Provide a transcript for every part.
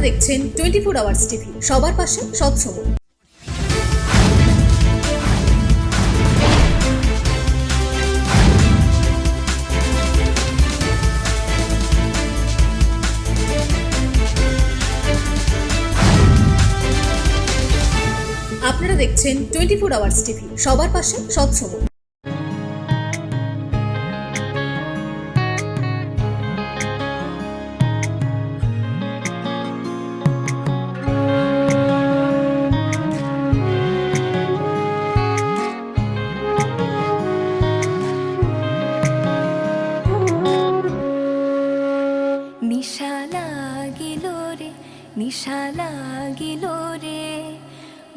দেখছেন 24 hours TV, সবার পাশে সবসময়। আপনারা দেখছেন 24 আওয়ার্স টিভি, সবার পাশে সবসময়। নিশা লাগিল রে, নিশা লাগিল রে,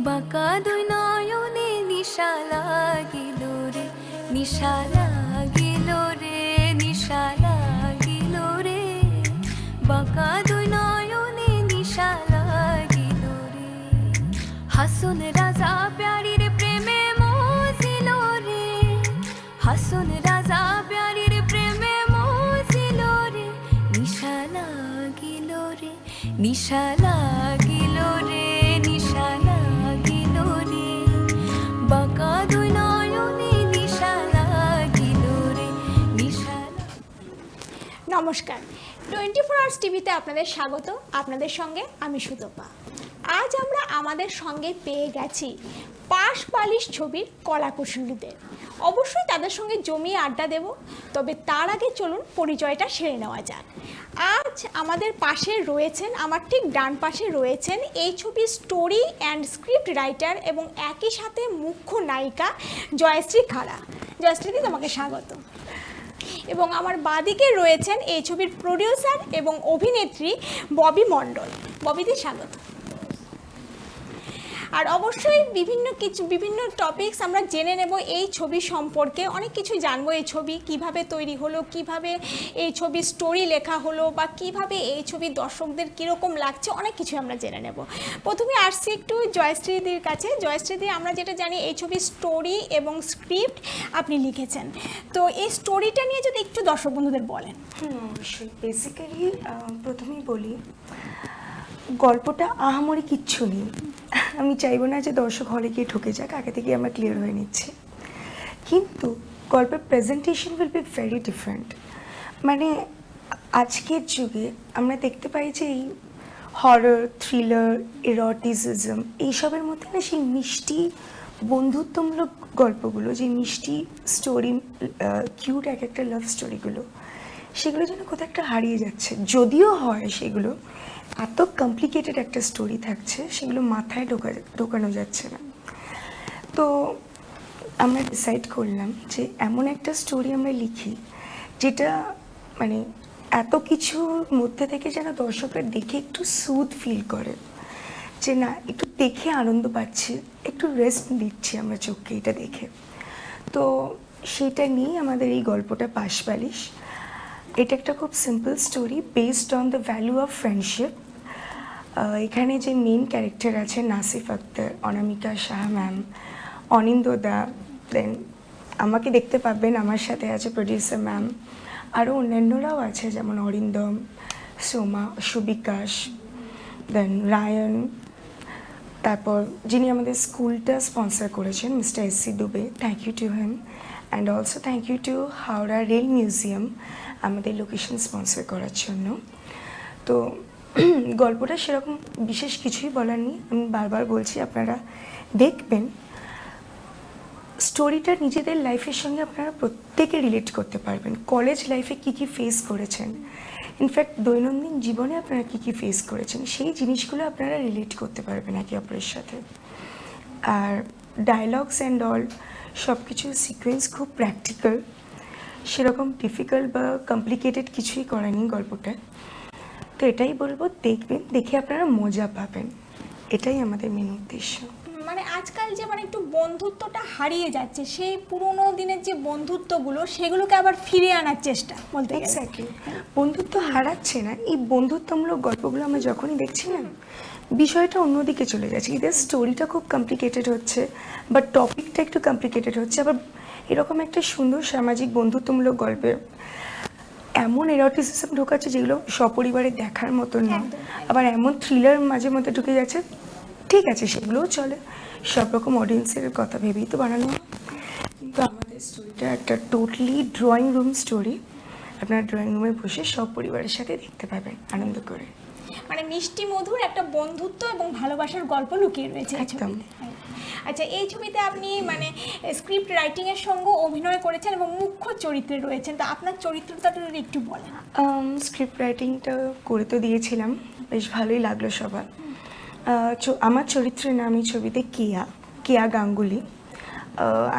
বাঁকা দুই নয়নে নিশা লাগিল রে, নিশা লাগিল রে, নিশা লাগিল রে, বাঁকা দুই নয়নে নিশা লাগিল রে। হাসুন রাজা প্যারির প্রেমে মজিল রে, হাসুন রাজা প্যারির প্রেমে মজিল রে, নিশা লাগিল রে, নিশা লাগিল রে, নিশা লাগিল রে, বাঁকা দুই নয়নে নিশা লাগিল রে, নিশা। নমস্কার, 24 আওয়ার্স টিভিতে আপনাদের স্বাগত। আপনাদের সঙ্গে আমি সুতপা। আজ আমরা আমাদের সঙ্গে পেয়ে গেছি পাশ বালিশ ছবির কলাকুশলীদের। অবশ্যই তাদের সঙ্গে জমিয়ে আড্ডা দেব, তবে তার আগে চলুন পরিচয়টা সেরে নেওয়া যাক। আজ আমাদের পাশে রয়েছেন, আমার ঠিক ডান পাশে রয়েছেন এই ছবির স্টোরি অ্যান্ড স্ক্রিপ্ট রাইটার এবং একই সাথে মুখ্য নায়িকা জয়শ্রী খাড়া। জয়শ্রীদি, তোমাকে স্বাগত। এবং আমার বাদিকে রয়েছেন এই ছবির প্রডিউসার এবং অভিনেত্রী ববি মণ্ডল। ববিদি, স্বাগত। আর অবশ্যই বিভিন্ন টপিকস আমরা জেনে নেব এই ছবি সম্পর্কে, অনেক কিছু জানবো। এই ছবি কিভাবে তৈরি হলো, কিভাবে এই ছবির স্টোরি লেখা হলো, বা কিভাবে এই ছবি দর্শকদের কীরকম লাগছে, অনেক কিছু আমরা জেনে নেব। প্রথমে আসছি একটু জয়শ্রীদির কাছে। জয়শ্রীদি, আমরা যেটা জানি এই ছবির স্টোরি এবং স্ক্রিপ্ট আপনি লিখেছেন, তো এই স্টোরিটা নিয়ে যদি একটু দর্শক বন্ধুদের বলেন। অবশ্যই। বেসিক্যালি প্রথমেই বলি, গল্পটা আহামরি কিচ্ছু নেই। আমি চাইবো না যে দর্শক হলে গিয়ে ঠকে যাক, আগে থেকে আমরা ক্লিয়ার হয়ে নিচ্ছি। কিন্তু গল্পের presentation will be very different. মানে আজকের যুগে আমরা দেখতে পাই যে এই হরর, থ্রিলার, এরোটিসিজম এইসবের মধ্যে না সেই মিষ্টি বন্ধুত্বমূলক গল্পগুলো, যে মিষ্টি স্টোরি, কিউট এক একটা লাভ স্টোরিগুলো, সেগুলো যেন কোথাও একটা হারিয়ে যাচ্ছে। যদিও হয় সেগুলো এত কমপ্লিকেটেড একটা স্টোরি থাকছে, সেগুলো মাথায় ঢোকানো যাচ্ছে না। তো আমরা ডিসাইড করলাম যে এমন একটা স্টোরি আমরা লিখি যেটা মানে এত কিছুর মধ্যে থেকে যেন দর্শকরা দেখে একটু সুদ ফিল করে, যে না একটু দেখে আনন্দ পাচ্ছি, একটু রেস্ট দিচ্ছি আমরা চোখকে এটা দেখে। তো সেটা নিয়েই আমাদের এই গল্পটা পাশ বালিশ। এটা একটা খুব simple story based on the value of friendship. এখানে যে মেন ক্যারেক্টার আছে নাসিফ আক্তার, অনামিকা শাহ ম্যাম, অনিন্দদা, দেন আমাকে দেখতে পাবেন, আমার সাথে আছে প্রডিউসার ম্যাম, আরও অন্যান্যরাও আছে যেমন অরিন্দম, সোমা, সুবিকাশ, দেন রায়ন, তারপর যিনি আমাদের স্কুলটা স্পন্সর করেছেন mister S C. Dubey, thank you to him. And also thank you to Howrah rail museum আমাদের লোকেশন স্পন্সর করার জন্য। তো গল্পটা সেরকম বিশেষ কিছুই বলার নেই, আমি বারবার বলছি আপনারা দেখবেন। স্টোরিটা নিজেদের লাইফের সঙ্গে আপনারা প্রত্যেকে রিলেট করতে পারবেন। কলেজ লাইফে কী কী ফেস করেছেন, ইনফ্যাক্ট দৈনন্দিন জীবনে আপনারা কী কী ফেস করেছেন, সেই জিনিসগুলো আপনারা রিলেট করতে পারবেন একে অপরের সাথে। আর ডায়লগস অ্যান্ড অল সব কিছু সিকোয়েন্স খুব প্র্যাকটিক্যাল, সেরকম ডিফিকাল্ট বা কমপ্লিকেটেড কিছুই করেনি গল্পটা। তো এটাই বলবো, দেখবেন, দেখে আপনারা মজা পাবেন, এটাই আমাদের মেন উদ্দেশ্য। মানে আজকাল যে একটু বন্ধুত্বটা হারিয়ে যাচ্ছে, সেই পুরোনো দিনের যে বন্ধুত্বগুলো সেগুলোকে আবার ফিরিয়ে আনার চেষ্টা বলতে গেলে। এক্স্যাক্টলি, বন্ধুত্ব হারাচ্ছে না। এই বন্ধুত্বমূলক গল্পগুলো আমরা যখনই দেখছি না, বিষয়টা অন্যদিকে চলে যাচ্ছে। এদের স্টোরিটা খুব কমপ্লিকেটেড হচ্ছে বা টপিকটা একটু কমপ্লিকেটেড হচ্ছে, আবার এরকম একটা সুন্দর সামাজিক বন্ধুত্বমূলক গল্পের এমন এরোটিসিজম ঢোকাচ্ছে যেগুলো সপরিবারে দেখার মতন না, একদম। আবার এমন থ্রিলার মাঝে মধ্যে ঢুকে যাচ্ছে। ঠিক আছে, সেগুলোও চলে, সব রকম অডিয়েন্সের কথা ভেবেই তো বানানো হয়। কিন্তু আমাদের স্টোরিটা একটা টোটালি ড্রয়িং রুম স্টোরি। আপনার ড্রয়িং রুমে বসে সব পরিবারের সাথে দেখতে পাবেন আনন্দ করে। মানে মিষ্টি মধুর একটা বন্ধুত্ব এবং ভালোবাসার গল্প লুকিয়ে রয়েছে এই একদম। ছবিতে। আচ্ছা, এই ছবিতে আপনি মানে স্ক্রিপ্ট রাইটিংয়ের সঙ্গে অভিনয় করেছেন এবং মুখ্য চরিত্রে রয়েছেন, তো আপনার চরিত্রটা একটু বলেন। স্ক্রিপ্ট রাইটিংটা করে তো দিয়েছিলাম, বেশ ভালোই লাগলো সবার। আমার চরিত্রের নাম এই ছবিতে কেয়া গাঙ্গুলি।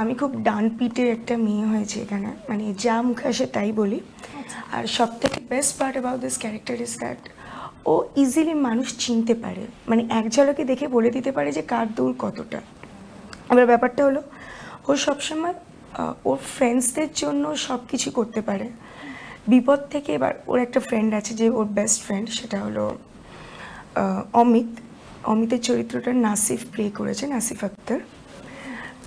আমি খুব ডানপিটে একটা মেয়ে হয়েছে এখানে, মানে যা মুখে আসে তাই বলি। আর সব থেকে best part about this character is that ও ইজিলি মানুষ চিনতে পারে, মানে এক ঝলকে দেখে বলে দিতে পারে যে কার দৌড় কতটা। এবার ব্যাপারটা হলো ও সবসময় ওর ফ্রেন্ডসদের জন্য সব কিছু করতে পারে বিপদ থেকে। এবার ওর একটা ফ্রেন্ড আছে যে ওর বেস্ট ফ্রেন্ড, সেটা হলো অমিতের চরিত্রটা নাসিফ প্লে করেছে, নাসিফ আক্তার।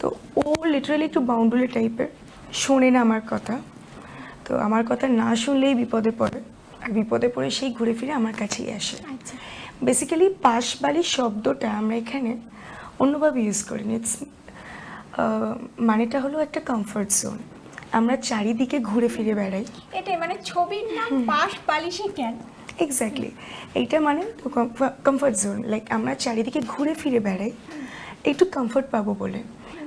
তো ও লিটারালি একটু বাউন্ডুলে টাইপের, শোনে না আমার কথা। তো আমার কথা না শুনলেই বিপদে পড়ে, আর বিপদে পড়ে সেই ঘুরে ফিরে আমার কাছেই আসে। আচ্ছা, বেসিক্যালি পাশবাড়ি শব্দটা আমরা এখানে অন্যভাবে ইউজ করিনি। মানেটা হলো একটা কমফর্ট জোন, আমরা চারিদিকে ঘুরে ফিরে বেড়াই। এটাই মানে ছবির নাম পাশ বালিশে কেন? এক্স্যাক্টলি, এইটা মানে কমফর্ট জোন, লাইক আমরা চারিদিকে ঘুরে ফিরে বেড়াই একটু কমফর্ট পাবো বলে।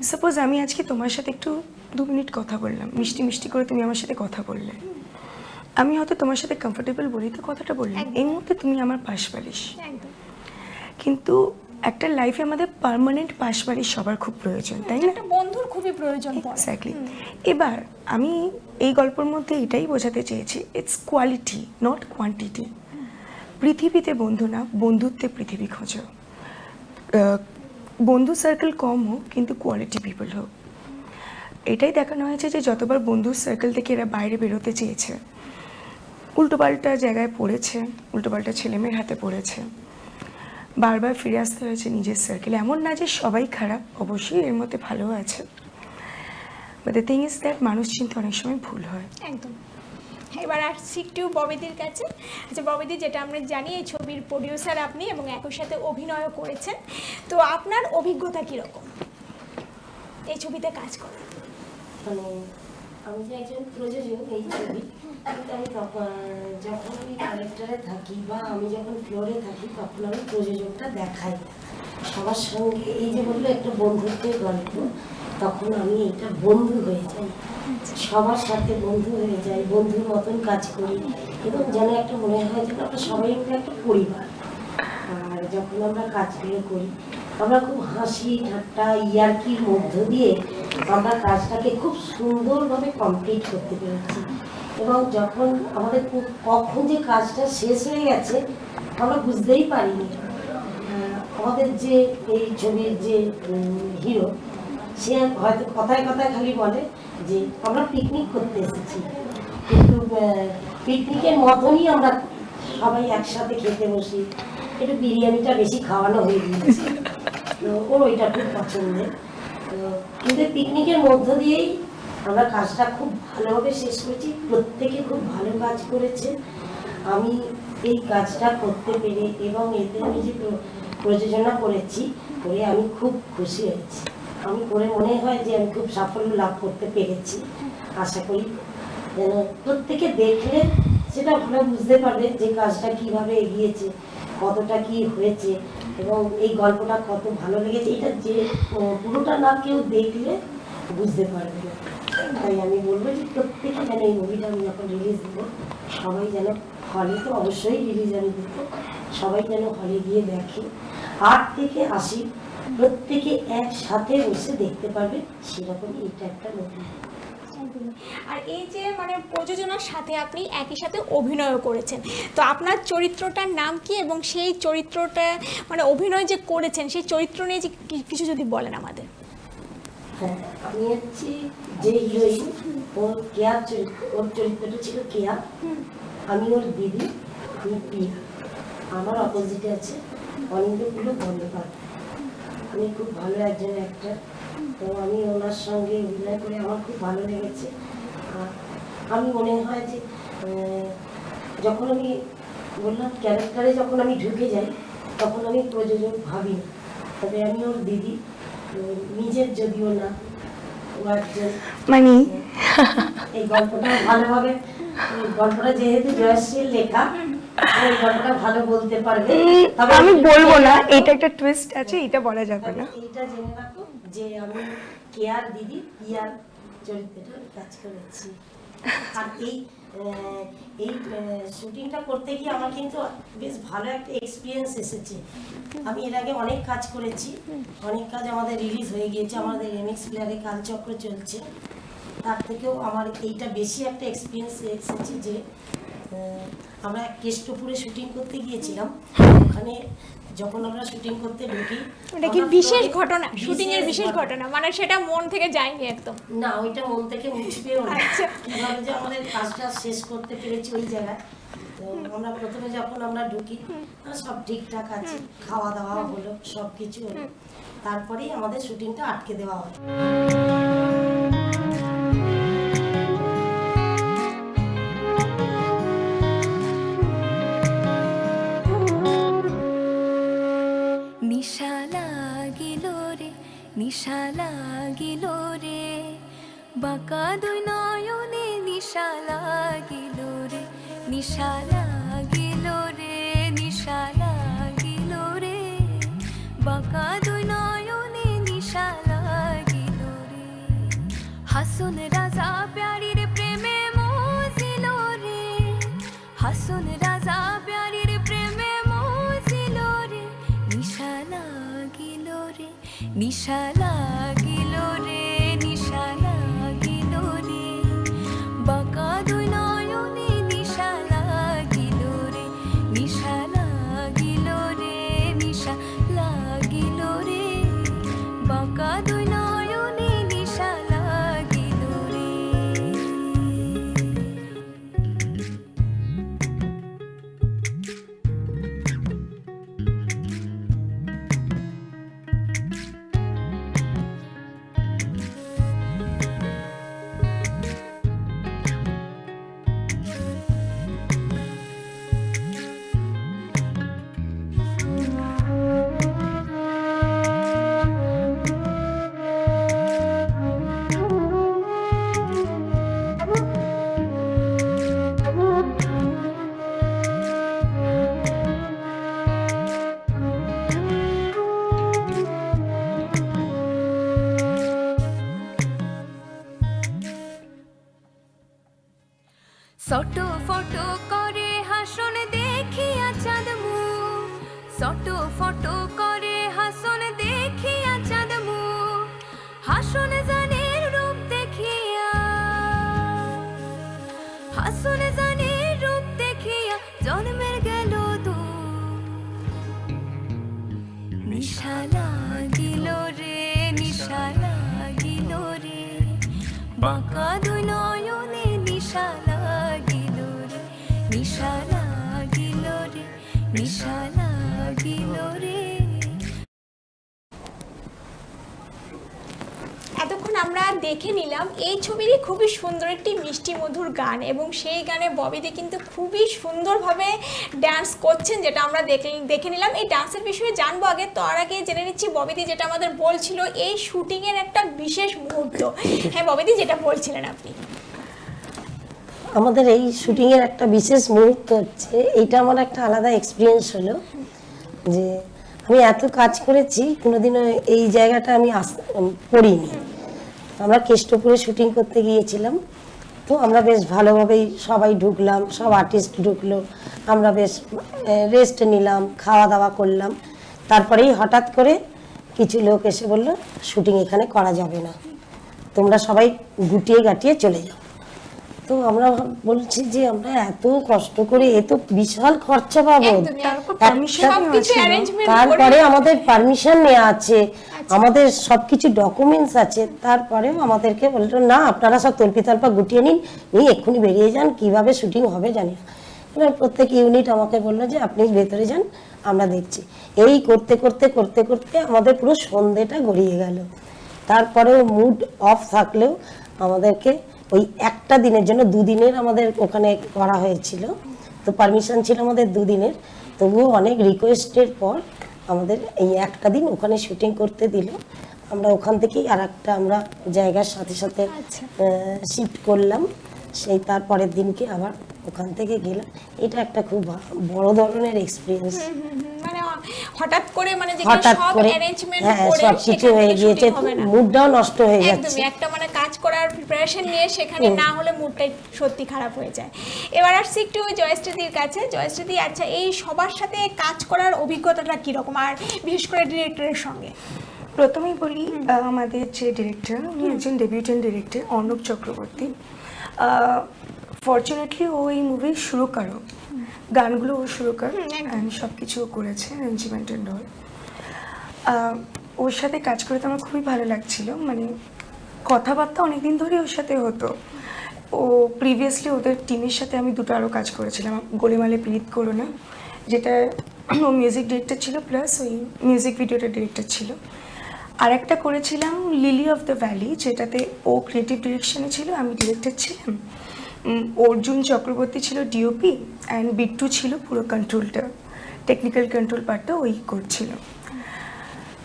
সাপোজ আমি আজকে তোমার সাথে একটু 2 মিনিট কথা বললাম, মিষ্টি মিষ্টি করে তুমি আমার সাথে কথা বললে, আমি হয়তো তোমার সাথে কমফোর্টেবল বলি তো কথাটা বললাম, এই মুহূর্তে তুমি আমার পাশবালিশ। একদম। কিন্তু একটা লাইফে আমাদের পার্মানেন্ট পাশবালিশ সবার খুব প্রয়োজন, তাই না? একটা বন্ধুর খুবই প্রয়োজন পড়ে। এক্স্যাক্টলি। এবার আমি এই গল্পের মধ্যে এটাই বোঝাতে চেয়েছি, ইটস কোয়ালিটি নট কোয়ান্টিটি। পৃথিবীতে বন্ধু না, বন্ধুত্বে পৃথিবী খোঁজো। বন্ধু সার্কেল কম হোক কিন্তু কোয়ালিটি পিপল হোক। এটাই দেখানো হয়েছে যে যতবার বন্ধুর সার্কেল থেকে এরা বাইরে বেরোতে চেয়েছে, উল্টোপাল্টা জায়গায় পড়েছে, উল্টোপাল্টা ছেলেমেয়ের হাতে পড়েছে, বারবার ফিরে আসতে হয়েছে নিজের সার্কেলে। এমন না যে সবাই খারাপ, অবশ্যই এর মধ্যে ভালো আছে, but the thing is that মানুষ চিনতে অনেক সময় ভুল হয়। একদম। এবার আসছি একটু ববিদির কাছে। আচ্ছা ববিদি, যেটা আমরা জানি এই ছবির প্রডিউসার আপনি এবং একই সাথে অভিনয়ও করেছেন, তো আপনার অভিজ্ঞতা কীরকম এই ছবিতে কাজ করে? মানে আমি যে একজন প্রযোজক এই ছবি, কিন্তু আমি যখন আমি ক্যারেক্টারে থাকি বা আমি যখন ফ্লোরে থাকি তখন আমি প্রযোজকটা দেখাই সবার সঙ্গে। এই যে বললো একটা বন্ধুত্বের গল্প, তখন আমি এটা বন্ধু হয়ে যাই, সবার সাথে বন্ধু হয়ে যাই, বন্ধুর মতন কাজ করি এবং যেন একটা মনে হয় যেন আমরা সবাই মিলে একটা পরিবার। আর যখন আমরা কাজগুলো করি আমরা খুব হাসি ঠাট্টা ইয়ার্কির মধ্য দিয়ে আমরা কাজটাকে খুব সুন্দরভাবে কমপ্লিট করতে পেরেছি। এবং যখন আমাদের কখন যে কাজটা শেষ হয়ে গেছে আমরা বুঝতেই পারিনি। আমাদের যে এই ছবির যে হিরো, সে হয়তো কথায় কথায় খালি বলে যে আমরা পিকনিক করতে এসেছি, কিন্তু পিকনিকের মতনই আমরা সবাই একসাথে খেতে বসি। একটু বিরিয়ানিটা বেশি খাওয়ানো হয়ে গিয়েছে, তো ওর ওইটা খুব পছন্দের। তো কিন্তু পিকনিকের মধ্য দিয়েই আমরা কাজটা খুব ভালোভাবে শেষ করেছি, প্রত্যেকে খুব ভালো কাজ করেছে। আমি এই কাজটা করতে পেরে এবং এতে আমি যে প্রযোজনা করেছি করে আমি খুব খুশি হয়েছি। আমি করে মনে হয় যে আমি খুব সাফল্য লাভ করতে পেরেছি। আশা করি যেন প্রত্যেকে দেখলে সেটা ভালো বুঝতে পারবে যে কাজটা কিভাবে এগিয়েছে, কতটা কি হয়েছে এবং এই গল্পটা কত ভালো লেগেছে। এটা যে পুরোটা না কেউ দেখলে বুঝতে পারবে না। তাই আমি বলবো যে প্রত্যেকে যেন এই মুভিটা আমি যখন রিলিজ দেবো সবাই যেন হলে, তো অবশ্যই রিলিজ আমি দেবো, সবাই যেন হলে গিয়ে দেখে। 8 থেকে 80 প্রত্যেকে একসাথে বসে দেখতে পারবে, সেরকমই এটা একটা নতুন। আর এই যে মানে প্রযোজনার সাথে আপনি একই সাথে অভিনয়ও করেছেন, তো আপনার চরিত্রটার নাম কি এবং সেই চরিত্রটা মানে অভিনয় যে করেছেন সেই চরিত্র নিয়ে যে কিছু যদি বলেন আমাদের। হ্যাঁ, আমি হচ্ছি যে হিরোইন, ওর কেয়ার চরিত্র, ওর চরিত্রটা ছিল কেয়া, আমি ওর দিদি, আমি প্রিয়া। আমার অপোজিটে আছে অনিন্দ্যকুলো বন্দ্যোপাধ্যায়, উনি খুব ভালো একজন অ্যাক্টর। তো আমি ওনার সঙ্গে অভিনয় করে আমার খুব ভালো লেগেছে। আর আমি মনে হয় যে যখন আমি বললাম ক্যারেক্টারে যখন আমি ঢুকে যাই তখন আমি প্রযোজক ভাবি না, তবে আমি ওর দিদি, নিজের যদিও না, ও একজন মানে এই গল্পটা ভালোভাবে, গল্পটা যেহেতু জয়শ্রীর লেখা, এই গল্পটা ভালো বলতে পারবে। তবে আমি বলবো না, এটা একটা টুইস্ট আছে, এটা বলা যাবে না। এইটা জেনে রাখো যে আমি কেয়ার দিদি পিয়ার চরিত্রটা কাজ করেছি। আর এই শুটিংটা করতে গিয়ে আমার কিন্তু বেশ ভালো একটা এক্সপিরিয়েন্স এসেছে। আমি এর আগে অনেক কাজ করেছি, অনেক কাজ আমাদের রিলিজ হয়ে গিয়েছে, আমাদের এমএক্স প্লেয়ারে কালচক্র চলছে, তার থেকেও আমার এইটা বেশি একটা এক্সপিরিয়েন্স এসেছে যে আমরা কেষ্টপুরে শুটিং করতে গিয়েছিলাম। ওখানে যখন আমরা শুটিং করতে ঢুকি, ওটা কি বিশেষ ঘটনা, শুটিং এর বিশেষ ঘটনা, মানে সেটা মন থেকে যায়নি একদম? না, ওইটা মন থেকে মুছবেও না। কিভাবে যে আমাদের কাজটা শেষ করতে পেরেছি ওই জায়গায়। তো আমরা প্রথমে যখন আমরা ঢুকি সব ঠিকঠাক আছে, খাওয়া দাওয়া হলো, সব কিছু হলো, তারপরেই আমাদের শুটিংটা আটকে দেওয়া হয়। নিশা লাগিল রে, নিশা লাগিল রে, বাঁকা দুই নয়নে নিশা লাগিল রে, নিশা লাগিল রে, নিশা লাগিল রে, বাঁকা দুই নয়নে নিশা লাগিল রে। হাসুন রাজা প্যারির প্রেমে মজিল রে, হাসুন রাজা প্যারির প্রেমে মজিল রে, নিশা লাগিল রে, নিশা লাগিল রে, নিশা লাগিল রে, বাঁকা দুই নয়নে নিশা লাগিল রে, নিশা লাগিল রে, নিশা লাগিল রে, বাঁকা দুই নয়নে নিশা লাগিল রে। সটো ফটো করে হাসন দেখিয়া চাঁদ মুখ, সটো ফটো করে হাসন দেখিয়া চাঁদ মুখ, হাসন জানের রূপ দেখিয়া, হাসন জানের রূপ দেখিয়া জন্মের গেল দুঃখ। নিশা লাগিল রে, নিশা লাগিল রে, বাঁকা দুই নয়নে নিশা লাগিল রে, নিশা লাগিল রে, নিশা লাগিল রে। এতক্ষণ আমরা দেখে নিলাম এই ছবিরই খুবই সুন্দর একটি মিষ্টি মধুর গান, এবং সেই গানে ববিদি কিন্তু খুবই সুন্দরভাবে ডান্স করছেন, যেটা আমরা দেখে নিলাম। এই ডান্সের বিষয়ে জানবো আগে, তার আগে জেনে নিচ্ছি ববিদি যেটা আমাদের বলছিল এই শুটিংয়ের একটা বিশেষ মুহূর্ত। হ্যাঁ ববিদি, যেটা বলছিলেন আপনি। আমাদের এই শুটিংয়ের একটা বিশেষ মুহূর্ত হচ্ছে, এইটা আমার একটা আলাদা এক্সপিরিয়েন্স হলো যে আমি এত কাজ করেছি, কোনোদিনও এই জায়গাটা আমি পড়িনি। আমরা কেষ্টপুরে শুটিং করতে গিয়েছিলাম, তো আমরা বেশ ভালোভাবেই সবাই ঢুকলাম, সব আর্টিস্ট ঢুকলো, আমরা বেশ রেস্ট নিলাম, খাওয়া দাওয়া করলাম। তারপরেই হঠাৎ করে কিছু লোক এসে বলল শুটিং এখানে করা যাবে না, তোমরা সবাই গুটিয়ে গাটিয়ে চলে যাও। তো আমরা বলছি যে আমরা এত কষ্ট করে, এত বিশাল খরচা পাবো, তারপরে আমাদের পারমিশন নেওয়া আছে, আমাদের সবকিছু ডকুমেন্টস আছে, তারপরেও আমাদেরকে বললো না আপনারা সব তল্পা গুটিয়ে নিন, এক্ষুনি বেরিয়ে যান, কিভাবে শুটিং হবে জানি না। এবার প্রত্যেক ইউনিট আমাকে বললো যে আপনি ভেতরে যান, আমরা দেখছি। এই করতে করতে করতে করতে আমাদের পুরো সন্ধেটা গড়িয়ে গেল। তারপরেও মুড অফ থাকলেও আমাদেরকে ওই একটা দিনের জন্য, দুদিনের আমাদের ওখানে করা হয়েছিল, তো পারমিশন ছিল আমাদের দুদিনের, তবুও অনেক রিকোয়েস্টের পর আমাদের এই একটা দিন ওখানে শুটিং করতে দিল। আমরা ওখান থেকেই আর একটা আমরা জায়গার সাথে সাথে আচ্ছা। শিফট করলাম, সেই তারপরের দিনকে আবার ওখান থেকে গেলাম। এটা একটা খুব বড় ধরনের এক্সপিরিয়েন্স। মানে হঠাৎ করে মানে যেখানে হঠাৎ সব করে অ্যারেঞ্জমেন্ট হ্যাঁ করে সব কিছু সেখানে হয়ে গিয়েছে, shooting হবে না। মুডটাও নষ্ট হয়ে যাচ্ছে। একদমই একটা মানে কাজ করার প্রিপারেশন নিয়ে সেখানে না হলে মুডটাই সত্যি খারাপ হয়ে যায়। এবার আসছি একটু জয়শ্রীদির কাছে। জয়শ্রীদি, আচ্ছা এই সবার সাথে কাজ করার অভিজ্ঞতাটা কীরকম, আর বিশেষ করে ডিরেক্টরের সঙ্গে? প্রথমেই বলি, আমাদের যে ডিরেক্টর, উনি একজন debutante director, Arnab Chakraborty. Fortunately ও এই মুভির সুরকারও, গানগুলো ও সুরকার, অ্যান্ড সব কিছু করেছে, অ্যারেঞ্জমেন্ট অ্যান্ড অল। ওর সাথে কাজ করে তো আমার খুবই ভালো লাগছিল, মানে কথাবার্তা অনেকদিন ধরে ওর সাথে হতো। ও প্রিভিয়াসলি ওদের টিমের সাথে আমি দুটো আরও কাজ করেছিলাম, গোলেমালে পীড়িত করো না, যেটা ও মিউজিক ডিরেক্টর ছিল, প্লাস ওই মিউজিক ভিডিওটা ডিরেক্টর ছিল। আর একটা করেছিলাম লিলি অফ দ্য ভ্যালি, যেটাতে ও ক্রিয়েটিভ ডিরেকশনে ছিল, আমি ডিরেক্টর ছিলাম। অর্জুন চক্রবর্তী ছিল ডিওপি, অ্যান্ড বিট্টু ছিল পুরো কন্ট্রোলটা, টেকনিক্যাল কন্ট্রোল পার্টটা ওই করছিল।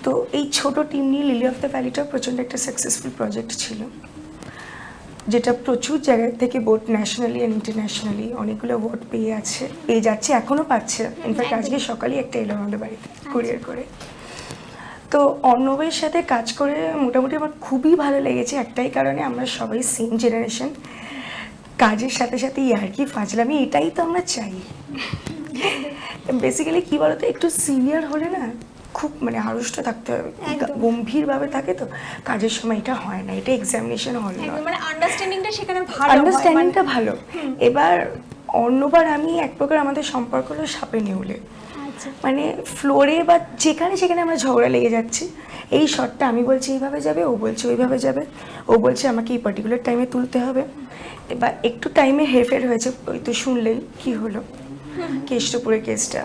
তো এই ছোট টিম নিয়ে লিলি অফ দ্য ভ্যালিটাও প্রচণ্ড একটা সাকসেসফুল প্রজেক্ট ছিল, যেটা প্রচুর জায়গা থেকে ভোট, ন্যাশনালি অ্যান্ড ইন্টারন্যাশনালি অনেকগুলো ভোট পেয়ে যাচ্ছে, এখনও পাচ্ছে। ইনফ্যাক্ট আজকে সকালেই একটা এলো আমাদের বাড়িতে কুরিয়ার করে। তো অর্ণবের সাথে কাজ করে মোটামুটি আমার খুবই ভালো লেগেছে, একটাই কারণে আমরা সবাই সেম জেনারেশন, কাজের সাথে সাথে ইয়ার্কি ফাজলামি এটাই তো আমরা চাই। বেসিক্যালি কী বলতো, একটু সিনিয়র হলে না খুব মানে আড়ষ্ট থাকতে হবে, গম্ভীরভাবে থাকে, তো কাজের সময় এটা হয় না, এটা এক্সামিনেশন হল না, মানে আন্ডারস্ট্যান্ডিংটা সেখানে ভালো, আন্ডারস্ট্যান্ডিংটা ভালো। এবার অন্যবার আমি এক প্রকার আমাদের সম্পর্ক হলো সাপে নেউলে, মানে ফ্লোরে বা যেখানে সেখানে আমরা ঝগড়া লেগে যাচ্ছি। এই শটটা আমি বলছি এইভাবে যাবে, ও বলছে ওইভাবে যাবে, ও বলছে আমাকে এই পার্টিকুলার টাইমে তুলতে হবে। এবার একটু টাইমে হেরফের হয়েছে, ওই তো শুনলেই কি হলো কেষ্টপুরের কেসটা,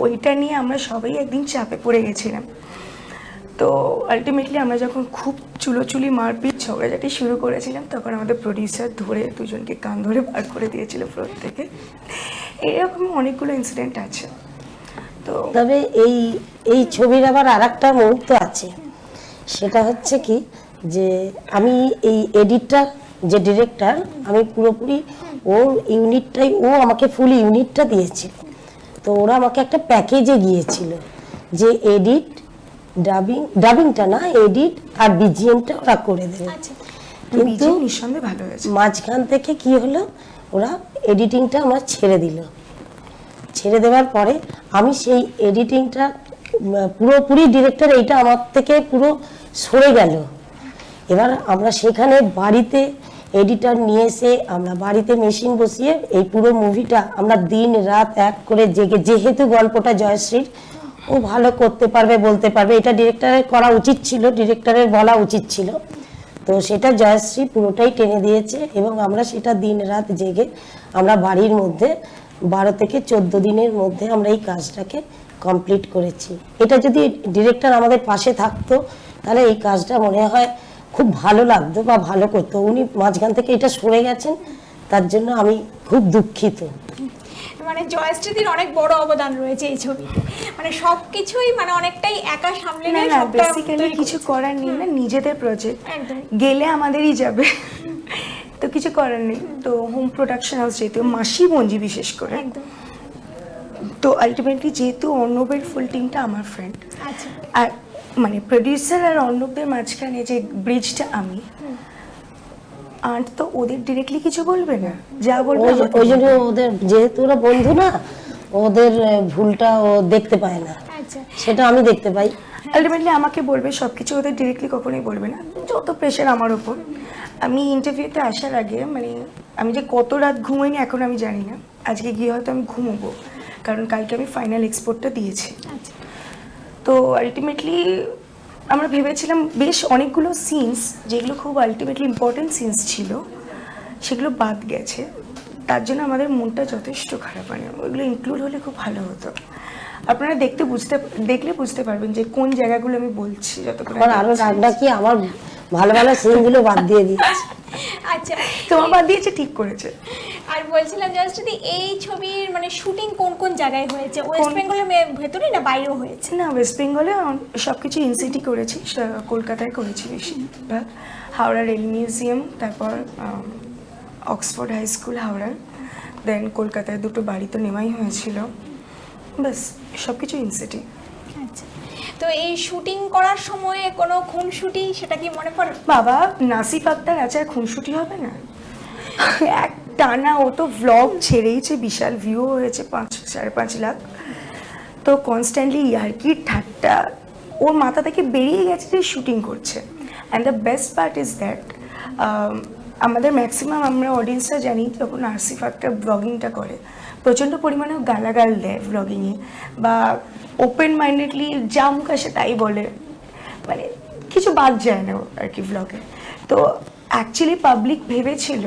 ওইটা নিয়ে আমরা সবাই একদিন চাপে পড়ে গেছিলাম। তো আলটিমেটলি আমরা যখন খুব চুলোচুলি মারপিট ঝগড়াঝাটি শুরু করেছিলাম, তখন আমাদের প্রডিউসার ধরে দুজনকে কান ধরে বার করে দিয়েছিল ফ্লোর থেকে। এরকম অনেকগুলো ইনসিডেন্ট আছে। তো তবে এই ছবির আবার আর একটা মুহূর্ত আছে, সেটা হচ্ছে কি যে আমি এই এডিটটা যে ডিরেক্টর, আমি পুরোপুরি ওর ইউনিটটাই, ও আমাকে ফুল ইউনিটটা দিয়েছিল। তো ওরা আমাকে একটা প্যাকেজে গিয়েছিল যে এডিট, ডাবিংটা না, এডিট আর বিজিএমটা ওরা করে দেবে। কিন্তু নিঃসন্দেহে ভালো হয়েছে। মাঝখান থেকে কি হলো, ওরা এডিটিংটা আমার ছেড়ে দিল। ছেড়ে দেওয়ার পরে আমি সেই এডিটিংটা পুরোপুরি ডিরেক্টর এইটা আমার থেকে পুরো সরে গেল। এবার আমরা সেখানে বাড়িতে এডিটর নিয়ে এসে আমরা বাড়িতে মেশিন বসিয়ে এই পুরো মুভিটা আমরা দিন রাত এক করে জেগে, যেহেতু গল্পটা জয়শ্রীর, ও ভালো করতে পারবে, বলতে পারবে, এটা ডিরেক্টরের করা উচিত ছিল, ডিরেক্টরের বলা উচিত ছিল, তো সেটা জয়শ্রী পুরোটাই টেনে দিয়েছে। এবং আমরা সেটা দিন রাত জেগে আমরা বাড়ির মধ্যে 12 থেকে 14 দিনের মধ্যে আমরা এই কাজটাকে কমপ্লিট করেছি। এটা যদি ডিরেক্টর আমাদের পাশে থাকতো তাহলে এই কাজটা মনে হয় খুব ভালো লাগতো বা ভালো করতো। উনি মাঝখান থেকে এটা সরে গেছেন, তার জন্য আমি খুব দুঃখিত। মানে জয়শ্রীদির অনেক বড় অবদান রয়েছে এই ছবিতে, মানে সবকিছুই মানে অনেকটাই একা সামলে নিয়ে সবটা বেসিক্যালি কিছু করার নেই, না নিজেদের প্রজেক্ট, গেলে আমাদেরই যাবে, তো কিছু করার নেই। তো হোম প্রোডাকশন হাউস যেহেতু, মাসি মঞ্জি বিশেষ করে, তো আলটিমেটলি যেহেতু অর্ণবের ফুল টিমটা আমার ফ্রেন্ড, আর মানে প্রডিউসার আর অর্ণবদের মাঝখানে যে ব্রিজটা আমি, আর তো ওদের ডিরেক্টলি কিছু বলবে না, যা বলবে ওই জন্য ওদের, যেহেতু ওরা বন্ধু না, ওদের ভুলটা ও দেখতে পায় না, সেটা আমি দেখতে পাই। আলটিমেটলি আমাকে বলবে সব কিছু, ওদের ডিরেক্টলি কখনোই বলবে না, যত প্রেশার আমার ওপর। আমি ইন্টারভিউতে আসার আগে মানে আমি যে কত রাত ঘুমোইনি এখন আমি জানি না, আজকে গিয়ে হয়তো আমি ঘুমোবো, কারণ কালকে আমি ফাইনাল এক্সপোর্টটা দিয়েছি। তো আলটিমেটলি আমরা ভেবেছিলাম বেশ অনেকগুলো সিনস যেগুলো খুব আলটিমেটলি ইম্পর্টেন্ট সিনস ছিল, সেগুলো বাদ গেছে, তার জন্য আমাদের মনটা যথেষ্ট খারাপ। মানে ওইগুলো ইনক্লুড হলে খুব ভালো হতো। আপনারা দেখলে বুঝতে পারবেন যে কোন জায়গাগুলো আমি বলছি। যতক্ষণ আরো রাগটা কি আমার ভালো ভালো সিনগুলো বাদ দিয়ে দিচ্ছি। আচ্ছা, তোমার বাদ দিয়েছে, ঠিক করেছে। আর বলছিলাম যদি এই ছবির মানে শুটিং কোন কোন জায়গায় হয়েছে, ওয়েস্ট বেঙ্গলের ভেতরে না বাইরেও হয়েছে? না, ওয়েস্ট বেঙ্গলে সব কিছু ইনসিটি করেছি, কলকাতায় করেছি বেশিরভাগ, হাওড়া রেল মিউজিয়াম, তারপর অক্সফোর্ড হাই স্কুল হাওড়ার, দেন কলকাতায় দুটো বাড়ি তো নেওয়াই হয়েছিল, ব্যাস সব কিছু ইনসিটি। আচ্ছা, তো এই শুটিং করার সময় কোনো খুনসুটি সেটা কি মনে পড়ে? বাবা, নাসিফ আক্তার আছে আর খুনসুটি হবে না? এক টানা ও তো ভ্লগ ছেড়েইছে, বিশাল ভিউ হয়েছে 5.5 লাখ, তো কনস্ট্যান্টলি ইয়ার্কির ঠাট্টা ওর মাথা থেকে বেরিয়ে গেছে যে শুটিং করছে। And the best part is that আমাদের ম্যাক্সিমাম আমরা অডিয়েন্সরা জানি যখন আসিফ আক্তার ব্লগিংটা করে প্রচণ্ড পরিমাণে গালাগাল দেয় ব্লগিংয়ে, বা ওপেন মাইন্ডেডলি যা মুখ আসে তাই বলে, মানে কিছু বাদ যায় না আর কি ব্লগে। তো অ্যাকচুয়ালি পাবলিক ভেবেছিল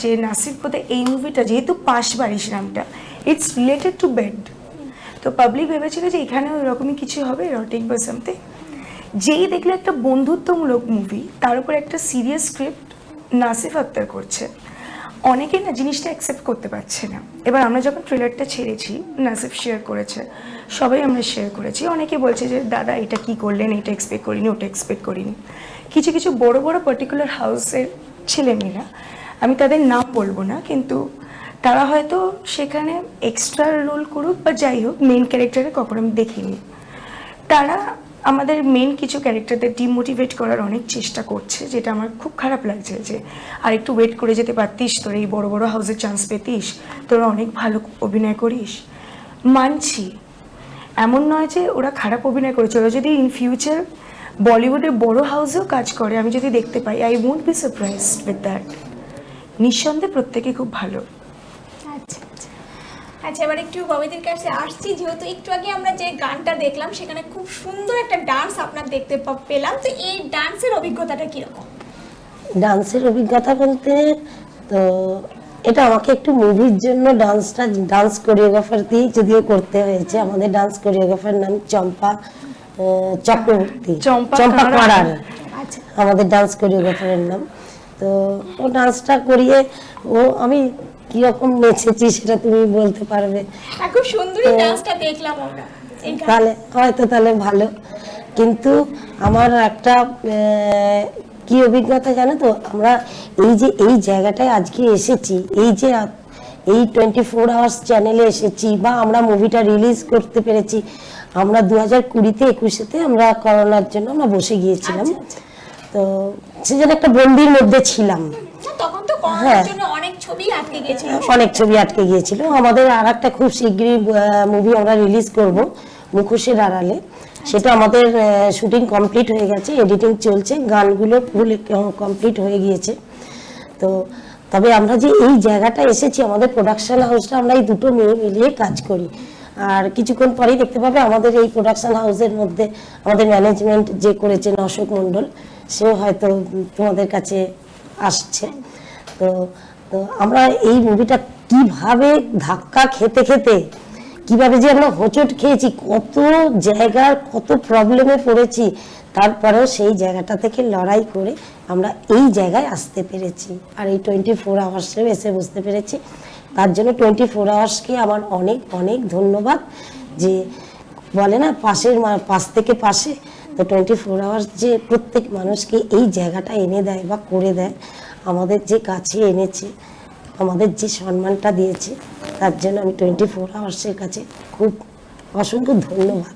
যে নাসির বোধে এই মুভিটা, যেহেতু পাশ বারিশ নামটা, ইটস রিলেটেড টু বেড, তো পাবলিক ভেবেছিল যে এখানেও এরকমই কিছু হবে, এরোটিক বা সামথিং। যেই দেখলে একটা বন্ধুত্বমূলক মুভি, তার উপর একটা সিরিয়াস স্ক্রিপ্ট নাসিফ আক্তার করছে, অনেকে না জিনিসটা অ্যাকসেপ্ট করতে পারছে না। এবার আমরা যখন ট্রেলারটা ছেড়েছি, নাসিফ শেয়ার করেছে, সবাই আমরা শেয়ার করেছি, অনেকে বলছে যে দাদা এটা কি করলেন, এটা এক্সপেক্ট করিনি, ওটা এক্সপেক্ট করিনি। কিছু কিছু বড় বড় পার্টিকুলার হাউসের ছেলেমেয়েরা, আমি তাদের নাম বলবো না, কিন্তু তারা হয়তো সেখানে এক্সট্রা রোল করুক বা যাই হোক, মেন ক্যারেক্টারে কখনো আমি দেখিনি, তারা আমাদের মেন কিছু ক্যারেক্টারদের ডিমোটিভেট করার অনেক চেষ্টা করছে, যেটা আমার খুব খারাপ লাগছে। যে আর একটু ওয়েট করে যেতে পারতিস, তোর এই বড় বড় হাউসে চান্স পেতিস, তোরা অনেক ভালো অভিনয় করিস। মানছি, এমন নয় যে ওরা খারাপ অভিনয় করেছে, ওরা যদি ইন ফিউচার বলিউডের বড় হাউসেও কাজ করে, আমি যদি দেখতে পাই, I won't be surprised with that. নিঃসন্দেহে প্রত্যেকে খুব ভালো। আচ্ছা আচ্ছা আচ্ছা, এবার একটু ববিদির কাছে আসছি, যেহেতু একটু আগে আমরা যে গানটা দেখলাম সেখানে খুব সুন্দর একটা ডান্স আপনার দেখতে পেলাম, তো এই ডান্সের অভিজ্ঞতাটা কীরকম? ডান্সের অভিজ্ঞতা বলতে তো এটা আমাকে একটু মুভির জন্য ডান্স কোরিওগ্রাফার দিয়েই যদিও করতে হয়েছে। আমাদের ডান্স কোরিওগ্রাফার নাম চম্পা চক্রবর্তী, চম্পা করার আচ্ছা, আমাদের ডান্স কোরিওগ্রাফারের নাম। তো ও ডান্সটা করিয়ে আমি কিরকম নেচেছি সেটা তুমি বলতে পারবে। খুব সুন্দরই ডান্সটা দেখলাম আমরা, তাহলে ভালো। কিন্তু আমার একটা কি অভিজ্ঞতা জানো তো, আমরা এই জায়গাটায় আজকে এসেছি, এই 24 আওয়ার্স চ্যানেলে এসেছি, বা আমরা মুভিটা রিলিজ করতে পেরেছি, আমরা 2020-তে 21-তে আমরা করোনার জন্য আমরা বসে গিয়েছিলাম। তো সেজন্য একটা বন্দির মধ্যে ছিলাম। তখন তো করোনার জন্য অনেক ছবি আটকে গিয়েছিল, অনেক ছবি আটকে গিয়েছিল। আমাদের আর একটা খুব শীঘ্রই মুভি আমরা রিলিজ করব, মুখোশের আড়ালে। সেটা আমাদের শুটিং কমপ্লিট হয়ে গেছে, এডিটিং চলছে, গানগুলো ফুল কমপ্লিট হয়ে গিয়েছে। তো তবে আমরা যে এই জায়গাটা এসেছি, আমাদের প্রোডাকশন হাউসটা, আমরা এই দুটো মিলিয়ে কাজ করি। আর কিছুক্ষণ পরেই দেখতে পাবে আমাদের এই প্রোডাকশন হাউসের মধ্যে আমাদের ম্যানেজমেন্ট যে করেছেন অশোক মণ্ডল, সেও হয়তো তোমাদের কাছে আসছে। তো আমরা এই মুভিটা কিভাবে ধাক্কা খেতে খেতে, কিভাবে যে আমরা হোঁচট খেয়েছি, কত জায়গার কত প্রবলেমে পড়েছি, তারপরেও সেই জায়গাটা থেকে লড়াই করে আমরা এই জায়গায় আসতে পেরেছি, আর এই 24 আওয়ার্সেও এসে বসতে পেরেছি। তার জন্য 24 আওয়ার্সকে আমার অনেক অনেক ধন্যবাদ। যে বলে না পাশ থেকে পাশে, তো 24 আওয়ার্স যে প্রত্যেক মানুষকে এই জায়গাটা এনে দেয় বা করে দেয়, আমাদের যে কাছে এনেছে, আমাদের যে সম্মানটা দিয়েছে, তার জন্য আমি 24 আওয়ার্সের কাছে খুব অসংখ্য ধন্যবাদ।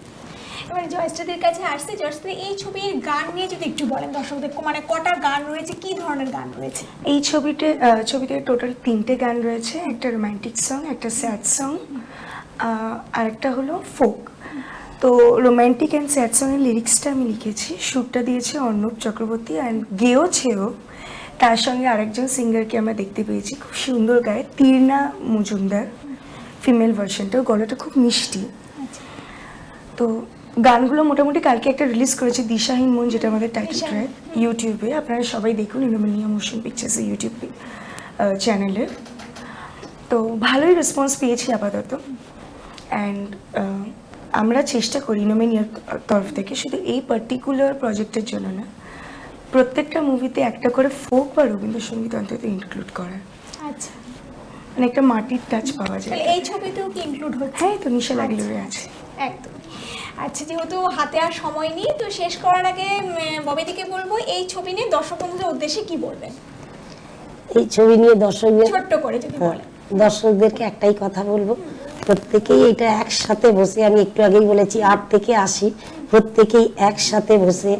এবার জয়শ্রীদের কাছে আসছে, জয়শ্রী এই ছবির গান নিয়ে যদি একটু বলেন দর্শকদের, মানে কটা গান রয়েছে, কি ধরনের গান রয়েছে? এই ছবিতে টোটাল 3টে গান রয়েছে, একটা রোম্যান্টিক সং, একটা স্যাড সং, আর একটা হলো ফোক। তো রোম্যান্টিক অ্যান্ড স্যাড সঙের লিরিক্সটা আমি লিখেছি, সুরটা দিয়েছে অর্ণব চক্রবর্তী, অ্যান্ড গেয়েছেও তার সঙ্গে আরেকজন সিঙ্গারকে আমরা দেখতে পেয়েছি, খুব সুন্দর গায়ে, তীর্ণা মজুমদার, ফিমেল ভার্সনটা, গলাটা খুব মিষ্টি। তো গানগুলো মোটামুটি কালকে একটা রিলিজ করেছে, দিশাহীন মন, যেটা আমাদের টাইটেল ট্র্যাক, ইউটিউবে। আপনারা সবাই দেখুন, ইনোমেনিয়া মোশন পিকচার্সের ইউটিউব চ্যানেলে। তো ভালোই রেসপন্স পেয়েছি আপাতত। অ্যান্ড আমরা চেষ্টা করি ইনোমেনিয়ার তরফ থেকে শুধু এই পার্টিকুলার প্রজেক্টের জন্য না, প্রত্যেকটা মুভিতে একটা করে ফোক বা রবীন্দ্রসঙ্গীত অন্তত ইনক্লুড করা, আচ্ছা, মানে একটা মাটির টাচ পাওয়া যায়। তাহলে এই ছবিতেও কি ইনক্লুড হচ্ছে? হ্যাঁ, তো নিশা লাগিলোরে আছে। একদম। আচ্ছা, যেহেতু হাতে আর সময় নেই, তো শেষ করার আগে ববিদিকে বলবো এই ছবি নিয়ে দর্শক বন্ধুদের উদ্দেশ্যে কি বলবেন, এই ছবি নিয়ে দর্শকদের ছোট্ট করে যদি বলেন। দর্শকদেরকে একটাই কথা বলবো, প্রত্যেকেই এটা একসাথে বসে, আমি একটু আগেই বলেছি 8 থেকে 80, প্রত্যেকেই একসাথে বসে,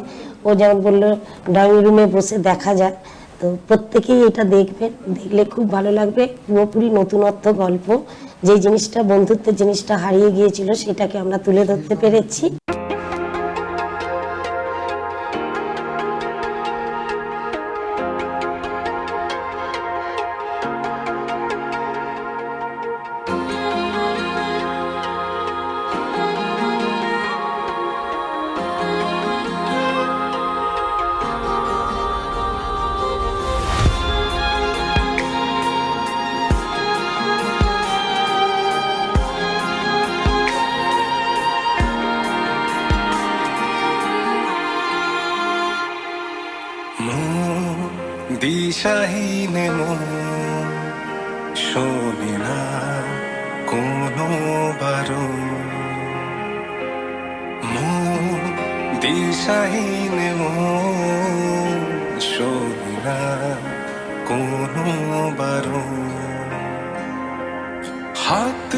ও যেমন বললো ড্রয়িং রুমে বসে দেখা যায়, তো প্রত্যেকেই এটা দেখবেন, দেখলে খুব ভালো লাগবে। পুরোপুরি নতুনত্ব গল্প, যে জিনিসটা বন্ধুত্বের জিনিসটা হারিয়ে গিয়েছিল সেটাকে আমরা তুলে ধরতে পেরেছি। দিশাহীন মন শোনে না কোনো বারণ, মন দিশাহীন মন শোনে না কোনো বারণ, হাত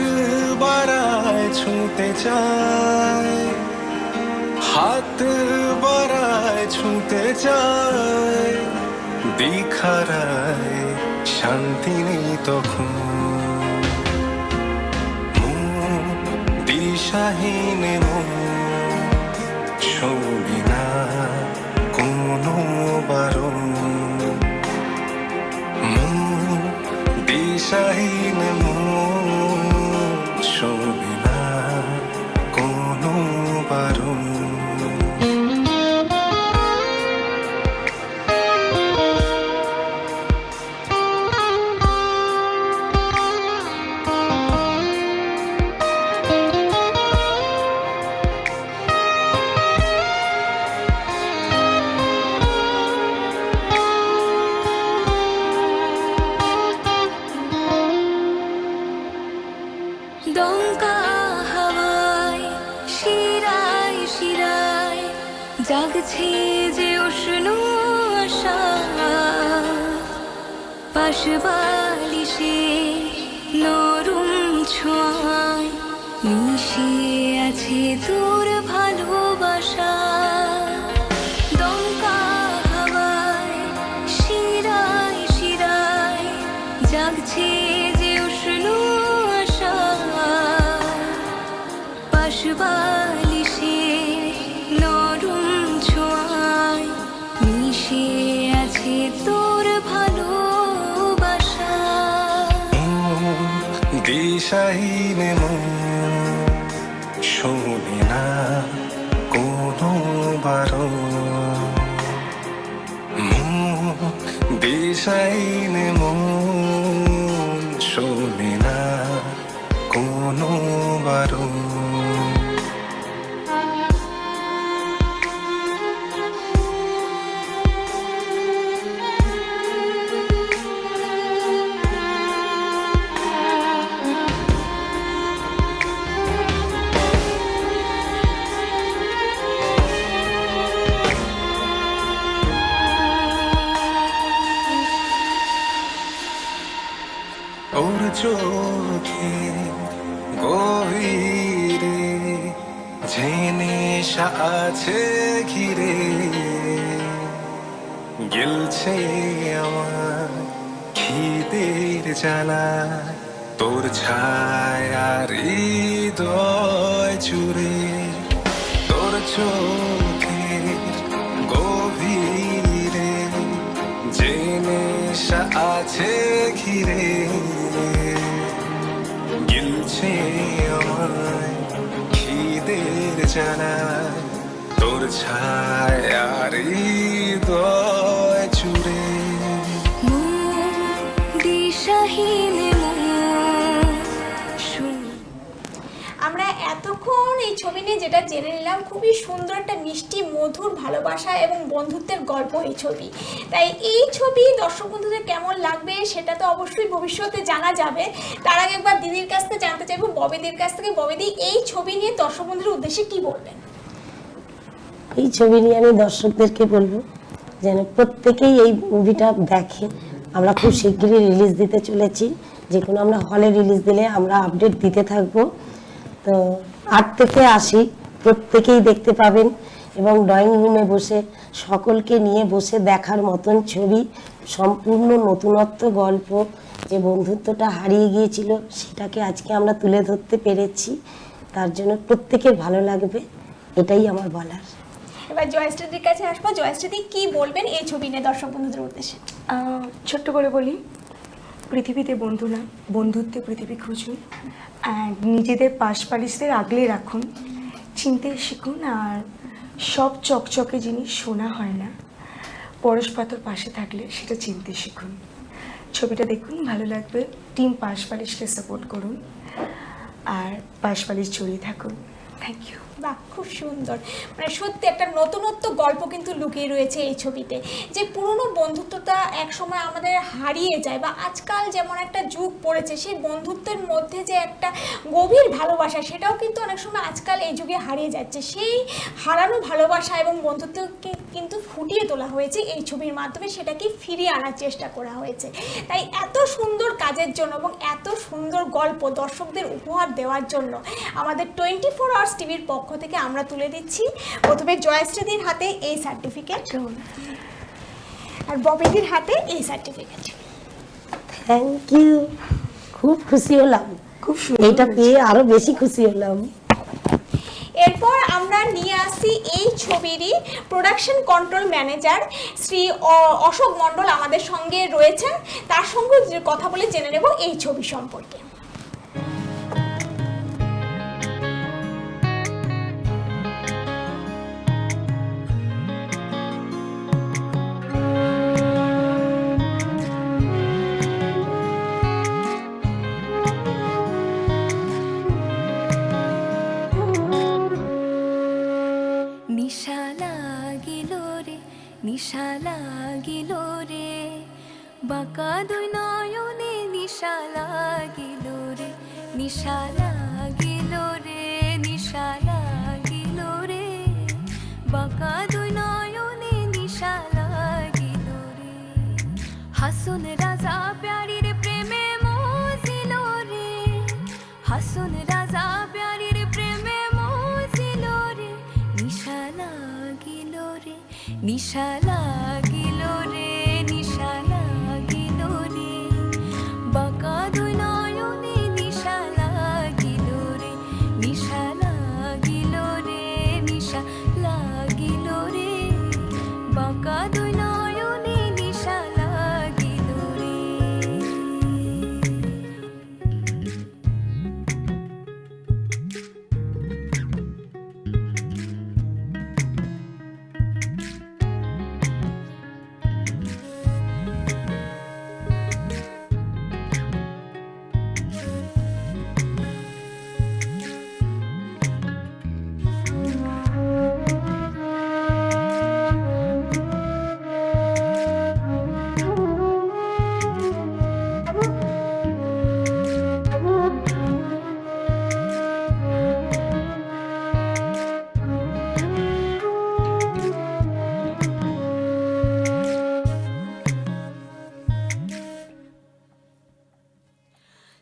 বাড়ায় ছুঁতে চায়, হাত বাড়ায় ছুঁতে চায়, দিখারায় শান্তি নেই তখন, মন দিশাহীন মন শোনে না কোনো বারণ, মন দিশাহীন মন শোনে না কোনো বারণ। দমকা হাওয়ায় শিরায় শিরায় জাগছে যে উষ্ণ আশা, পাশবালিশে নরম ছোঁয়ায় মিশিয়ে আছে তোর ভালোবাসা। দমকা হাওয়ায় শিরায় শিরায় জাগছে যে উষ্ণ আশা, পাশবালিশে নরম ছোঁয়ায় মিশিয়ে আছে তোর ভালোবাসা। দিশাহীন মন শোনে না কোনো বারণ, মন দিশাহীন মন শোনে না কোনো বারণ। ওর চোখে গভীরে যে নেশা আছে ঘিরে, গিলছে আমার খিদের জ্বালা, তোর ছায়া হৃদয় জুড়ে, তোর চোখের গভীরে যে নেশা আছে ঘিরে, গিলছে আমায় খিদের জ্বালা, তোর ছায়া হৃদয় জুড়ে। মন দিশাহীন মন আমরা এতক্ষণ এই এই ছবি নিয়ে যেটা জেনে নিলাম, খুবই সুন্দর একটা মিষ্টি মধুর ভালোবাসা এবং বন্ধুত্বের গল্প এই ছবি। তাই এই ছবি দর্শক বন্ধুদের কেমন লাগবে সেটা তো অবশ্যই ভবিষ্যতে জানা যাবে। তার আগে একবার দিদির কাছ থেকে জানতে চাইবো, ববিদির কাছ থেকে। ববিদি, এই ছবি নিয়ে দর্শক বন্ধুদের উদ্দেশ্যে কি বলবেন? এই ছবি নিয়ে আমি দর্শকদেরকে বলবো যেন প্রত্যেকেই এই মুভিটা দেখে। আমরা খুব শিগগিরই রিলিজ দিতে চলেছি, যে কোনো আমরা হলে রিলিজ দিলে আমরা আপডেট দিতে থাকবো। তো 8 থেকে 80 প্রত্যেকেই দেখতে পাবেন এবং ড্রয়িং রুমে বসে সকলকে নিয়ে বসে দেখার মতন ছবি। সম্পূর্ণ নতুনত্ব গল্প, যে বন্ধুত্বটা হারিয়ে গিয়েছিল সেটাকে আজকে আমরা তুলে ধরতে পেরেছি। তার জন্য প্রত্যেকের ভালো লাগবে, এটাই আমার বলার। এবার জয়শ্রীদির কাছে আসবো। জয়শ্রীদি, কি বলবেন এই ছবি নিয়ে দর্শক বন্ধুদের উদ্দেশ্যে? ছোট্ট করে বলি, পৃথিবীতে বন্ধু না, বন্ধুত্বে পৃথিবী খুঁজুন, অ্যান্ড নিজেদের পাশপালিশদের আগলে রাখুন, চিনতে শিখুন। আর সব চকচকে জিনিস শোনা হয় না, পরশপাতর পাশে থাকলে সেটা চিনতে শিখুন। ছবিটা দেখুন, ভালো লাগবে। টিম পাশপালিশকে সাপোর্ট করুন আর পাশপালিশ জড়িয়ে থাকুন। Thank you. বাহ, খুব সুন্দর। মানে সত্যি একটা নতুনত্ব গল্প কিন্তু লুকিয়ে রয়েছে এই ছবিতে। যে পুরনো বন্ধুত্বটা এক সময় আমাদের হারিয়ে যায়, বা আজকাল যেমন একটা যুগ পড়েছে, সেই বন্ধুত্বের মধ্যে যে একটা গভীর ভালোবাসা, সেটাও কিন্তু অনেক সময় আজকাল এই যুগে হারিয়ে যাচ্ছে। সেই হারানো ভালোবাসা এবং বন্ধুত্বকে কিন্তু ফুটিয়ে তোলা হয়েছে এই ছবির মাধ্যমে, সেটাকে ফিরিয়ে আনার চেষ্টা করা হয়েছে। তাই এত সুন্দর কাজের জন্য এবং এত সুন্দর গল্প দর্শকদের উপহার দেওয়ার জন্য আমাদের 24 আওয়ার্স টিভির পক্ষ থেকে আমরা তুলে দিচ্ছি প্রথমে জয়শ্রীদির হাতে এই সার্টিফিকেট আর ববিদির হাতে এই সার্টিফিকেট। থ্যাংক ইউ, খুব খুশি হলাম, খুব সুন্দর এইটা পেয়ে আরো বেশি খুশি হলাম। এরপর আমরা নিয়ে আসছি এই ছবিরই production control manager Shri Ashok Mondal আমাদের সঙ্গে রয়েছেন। তার সঙ্গে কথা বলে জেনে নেব এই ছবি সম্পর্কে। নিশা লাগিল রে, নিশা লাগিল রে, বাঁকা দুই নয়নে নিশা লাগিল রে, নিশা লাগিল রে, নিশা লাগিল রে, বাঁকা দুই নয়নে নিশা লাগিল রে। হাসুন রাজা প্যারির প্রেমে মজিল রে, হাসুন রাজা প্যারির প্রেমে মজিল রে, নিশা লাগিল রে, নিশা লাগিল রে, নিশা লাগিল রে, বাঁকা দুই নয়নে নিশা লাগিল রে, নিশা লাগিল রে, নিশা লাগিল রে, বাঁকা দুই নয়নে নিশা লাগিল রে।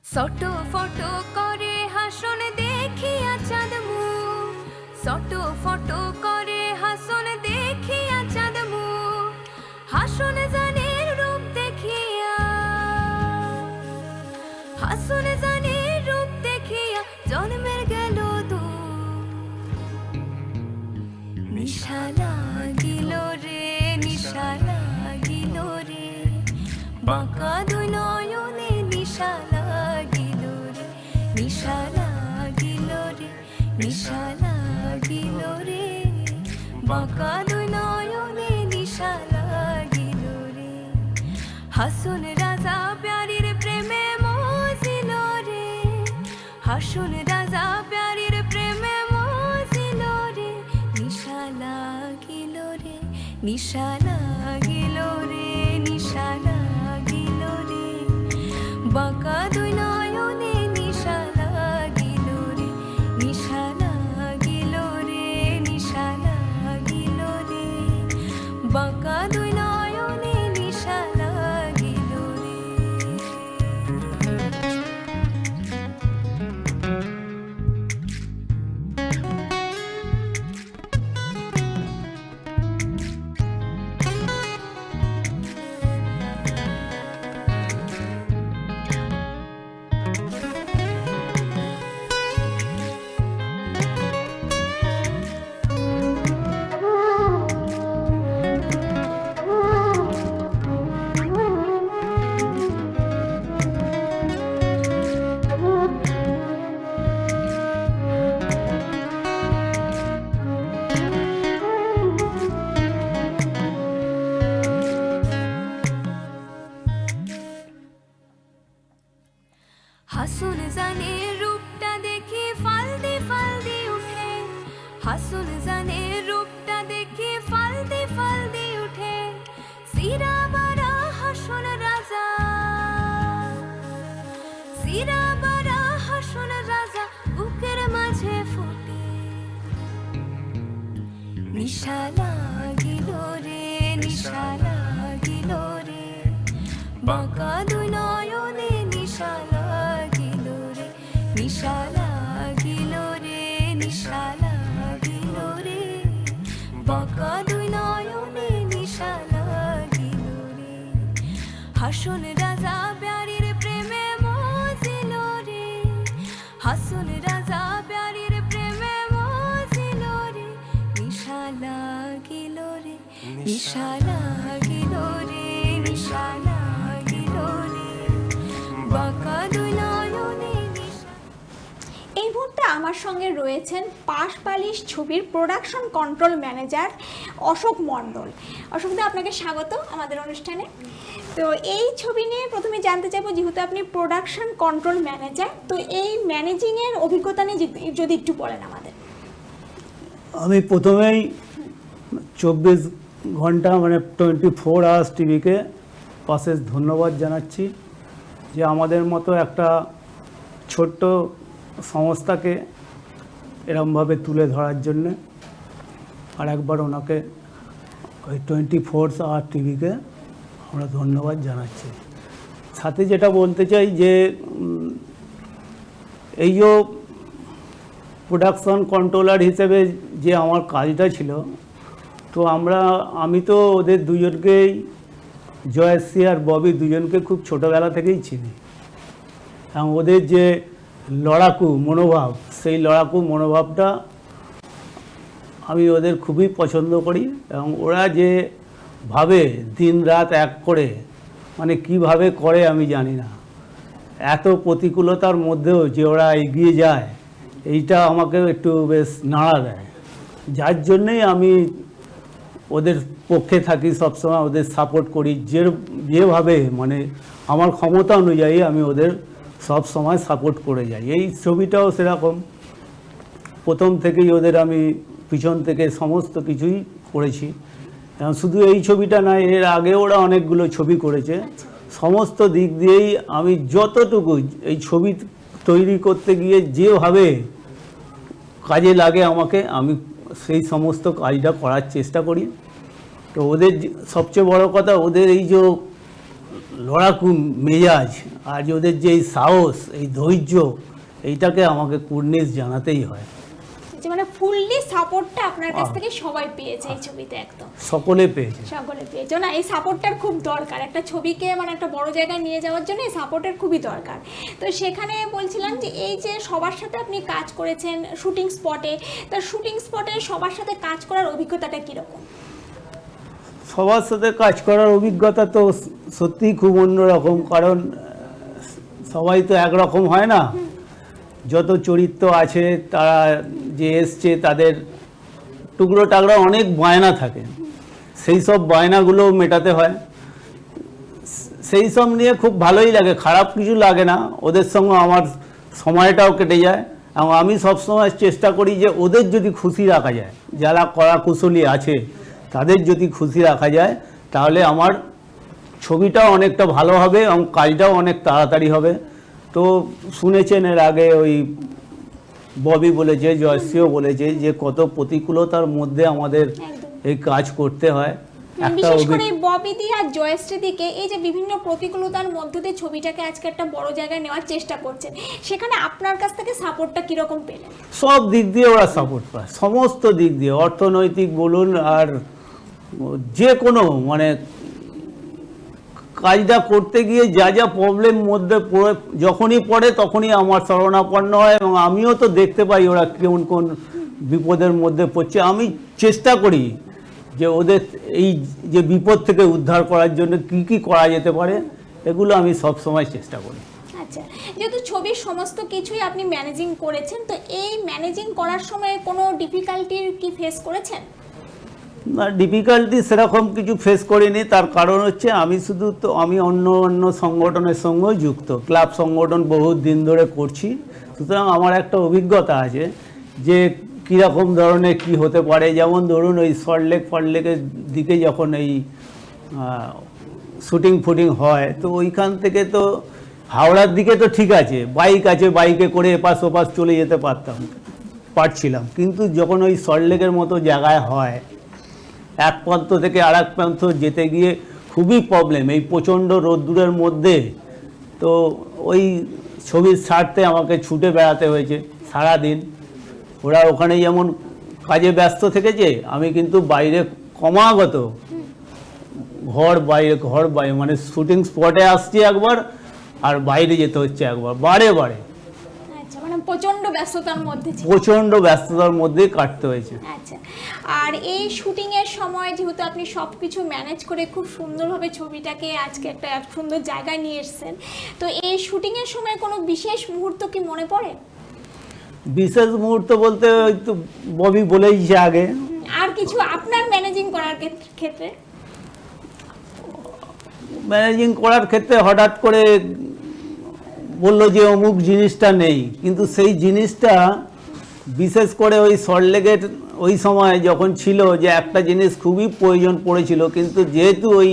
সটো ফটো করে হাসন দেখিয়া চাঁদ মুখ, সটো ফটো করে হাসন দেখিয়া চাঁদ মুখ, হাসন জানের রূপ দেখিয়া, হাসন জানের রূপ দেখিয়া জন্মের গেল দুঃখ। নিশা লাগিল রে, নিশা লাগিল রে, বাঁকা দুই নয়নে নিশা লাগিল রে, নিশা লাগিল রে, নিশা লাগিল রে, বাঁকা দুই নয়নে নিশা লাগিল রে। হাসুন রাজা প্যারির প্রেমে মজিল রে, হাসুন রাজা প্যারির প্রেমে নিশা লাগিল রে নিশা লাগিল রে বাঁকা দুই নয়নে নিশা লাগিল রে নিশা লাগিল রে নিশা লাগিল রে বাঁকা দুই নয়নে নিশা লাগিল রে হাসুন জানে রূপটা দেখে ফালদি ফালদি উঠে হাসুন জানে রূপটা দেখে ফালদি ফালদি উঠে সিরা বারা হাসুন রাজা সিরা বারা হাসুন রাজা বুকের মাঝে ফুটে নিশা লাগিল রে নিশা লাগিল রে বাঁকা দুই নয়নে নিশা লাগিল রে নিশা লাগিল রে নিশা লাগিল রে বাঁকা দুই নয়নে নিশা লাগিল রে হাসুন রাজা প্যারির প্রেমে মজিল রে হাসুন রাজা প্যারির প্রেমে মজিল রে নিশা লাগিল রে নিশা লাগিল রে নিশা লাগিল রে বাঁকা দুই নয়নে নিশা। এই মুহূর্তে আমার সঙ্গে রয়েছেন পাশবালিশ ছবির প্রোডাকশন কন্ট্রোল ম্যানেজার অশোক মণ্ডল। অশোকদা, আপনাকে স্বাগত আমাদের অনুষ্ঠানে। তো এই ছবি নিয়ে প্রথমে জানতে চাইবো, যেহেতু আপনি প্রোডাকশন কন্ট্রোল ম্যানেজার, তো এই ম্যানেজিংয়ের অভিজ্ঞতা নিয়ে যদি একটু বলেন আমাদের। আমি প্রথমেই 24 ঘন্টা মানে 24 আওয়ার্স টিভিকে অশেষ ধন্যবাদ জানাচ্ছি যে আমাদের মতো একটা ছোট্ট সংস্থাকে এরমভাবে তুলে ধরার জন্যে। আর একবার ওনাকে ওই 24 আওয়ার টিভিকে আমরা ধন্যবাদ জানাচ্ছি। সাথে যেটা বলতে চাই যে এই যে প্রোডাকশন কন্ট্রোলার হিসেবে যে আমার কাজটা ছিল, তো আমি তো ওদের দুজনকেই, জয়শ্রী আর ববি দুজনকে খুব ছোটোবেলা থেকেই চিনি, এবং ওদের যে লড়াকু মনোভাব, সেই লড়াকু মনোভাবটা আমি ওদের খুবই পছন্দ করি। এবং ওরা যে ভাবে দিন রাত এক করে, মানে কিভাবে করে আমি জানি না, এত প্রতিকূলতার মধ্যেও যে ওরা এগিয়ে যায়, এইটা আমাকে একটু বেশ নাড়া দেয়। যার জন্যেই আমি ওদের পক্ষে থাকি সবসময়, ওদের সাপোর্ট করি, যেভাবে মানে আমার ক্ষমতা অনুযায়ী আমি ওদের সব সময় সাপোর্ট করে যাই। এই ছবিটাও সেরকম, প্রথম থেকেই ওদের আমি পিছন থেকে সমস্ত কিছুই করেছি। শুধু এই ছবিটা নয়, এর আগে ওরা অনেকগুলো ছবি করেছে। সমস্ত দিক দিয়েই আমি যতটুকু এই ছবি তৈরি করতে গিয়ে যেভাবে কাজে লাগে আমাকে, আমি সেই সমস্ত কাজটা করার চেষ্টা করি। তো ওদের সবচেয়ে বড় কথা, ওদের এই যে লড়াকু মেজাজ আর ওদের যে এই সাহস, এই ধৈর্য, এইটাকে আমাকে কুর্নিশ জানাতেই হয়। মানে ফুললি সাপোর্টটা আপনার কাছ থেকে সবাই পেয়েছে এই ছবিতে, একদম সকলে পেয়েছে। সকলে পেয়েছে না, এই সাপোর্টটার খুব দরকার একটা ছবিকে মানে একটা বড় জায়গায় নিয়ে যাওয়ার জন্য, এই সাপোর্টের খুবই দরকার। তো সেখানে বলছিলাম যে এই যে সবার সাথে আপনি কাজ করেছেন শুটিং স্পটে, তা শুটিং স্পটে সবার সাথে কাজ করার অভিজ্ঞতাটা কীরকম? সবার সাথে কাজ করার অভিজ্ঞতা তো সত্যিই খুব অন্যরকম, কারণ সবাই তো একরকম হয় না। যত চরিত্র আছে, তারা যে এসছে, তাদের টুকরো টাকরা অনেক বায়না থাকে, সেই সব বায়নাগুলো মেটাতে হয়। সেই সব নিয়ে খুব ভালোই লাগে, খারাপ কিছু লাগে না। ওদের সঙ্গে আমার সময়টাও কেটে যায়, এবং আমি সবসময় চেষ্টা করি যে ওদের যদি খুশি রাখা যায়, যারা কলা কুশলী আছে, তাদের যদি খুশি রাখা যায় তাহলে আমার ছবিটাও অনেকটা ভালো হবে এবং কাজটাও অনেক তাড়াতাড়ি হবে। তো শুনেছেন এর আগে ওই ববি বলেছে, জয়শ্রীও বলেছে যে কত প্রতিকূলতার মধ্যে আমাদের এই কাজ করতে হয়। একটা বিশেষ করে ববিদি আর জয়শ্রী দিকে এই যে বিভিন্ন প্রতিকূলতার মধ্যে দিয়ে ছবিটাকে আজকে একটা বড় জায়গায় নেওয়ার চেষ্টা করছেন, সেখানে আপনার কাছ থেকে সাপোর্টটা কিরকম পেলেন? সব দিক দিয়ে ওরা সাপোর্ট পায়, সমস্ত দিক দিয়ে, অর্থনৈতিক বলুন আর যে কোনো মানে কাজটা করতে গিয়ে যা যা প্রবলেম মধ্যে যখনই পড়ে তখনই আমার শরণাপন্ন হয় এবং আমিও তো দেখতে পাই ওরা কোন কোন বিপদের মধ্যে পড়ছে। আমি চেষ্টা করি যে ওদের এই যে বিপদ থেকে উদ্ধার করার জন্য কি কি করা যেতে পারে, এগুলো আমি সব সময় চেষ্টা করি। আচ্ছা, যেহেতু ছবির সমস্ত কিছুই আপনি ম্যানেজিং করেছেন, তো এই ম্যানেজিং করার সময় কোনো ডিফিকাল্টির কি ফেস করেছেন? না, ডিফিকাল্টি সেরকম কিছু ফেস করিনি। তার কারণ হচ্ছে আমি অন্য অন্য সংগঠনের সঙ্গেও যুক্ত, ক্লাব সংগঠন বহুত দিন ধরে করছি, সুতরাং আমার একটা অভিজ্ঞতা আছে যে কীরকম ধরনের কি হতে পারে। যেমন ধরুন ওই সল্টলেকের দিকে যখন এই শুটিং ফুটিং হয়, তো ওইখান থেকে তো হাওড়ার দিকে তো ঠিক আছে, বাইকে করে এপাশ ওপাশ চলে যেতে পারছিলাম, কিন্তু যখন ওই সল্টলেকের মতো জায়গায় হয়, এক প্রান্ত থেকে আর এক প্রান্ত যেতে গিয়ে খুবই প্রবলেম, এই প্রচণ্ড রোদ্দুরের মধ্যে। তো ওই ছবির ছাড়তে আমাকে ছুটে বেড়াতে হয়েছে সারাদিন। ওরা ওখানে যেমন কাজে ব্যস্ত থেকেছে, আমি কিন্তু বাইরে ক্রমাগত ঘর বাইরে মানে শুটিং স্পটে আসছি একবার আর বাইরে যেতে হচ্ছে একবার, বারে আচ্ছা, মানে প্রচন্ড ব্যস্ততার মধ্যে ছিল। প্রচণ্ড ব্যস্ততার মধ্যেই কাটতে হয়েছে। আচ্ছা, আর এই শুটিং এর সময় যেহেতু আপনি সবকিছু ম্যানেজ করে খুব সুন্দরভাবে ছবিটাকে আজকে একটা সুন্দর জায়গায় নিয়ে এসেছেন, তো এই শুটিং এর সময় কোনো বিশেষ মুহূর্ত কি মনে পড়ে? বিশেষ মুহূর্ত বলতে ওই তো ববি বলেইছে আগে। আর কিছু আপনার ম্যানেজিং করার ক্ষেত্রে? ম্যানেজিং করার ক্ষেত্রে হঠাৎ করে বললো যে অমুক জিনিসটা নেই, কিন্তু সেই জিনিসটা বিশেষ করে ওই সল্টলেকের ওই সময় যখন ছিল যে একটা জিনিস খুবই প্রয়োজন পড়েছিল, কিন্তু যেহেতু ওই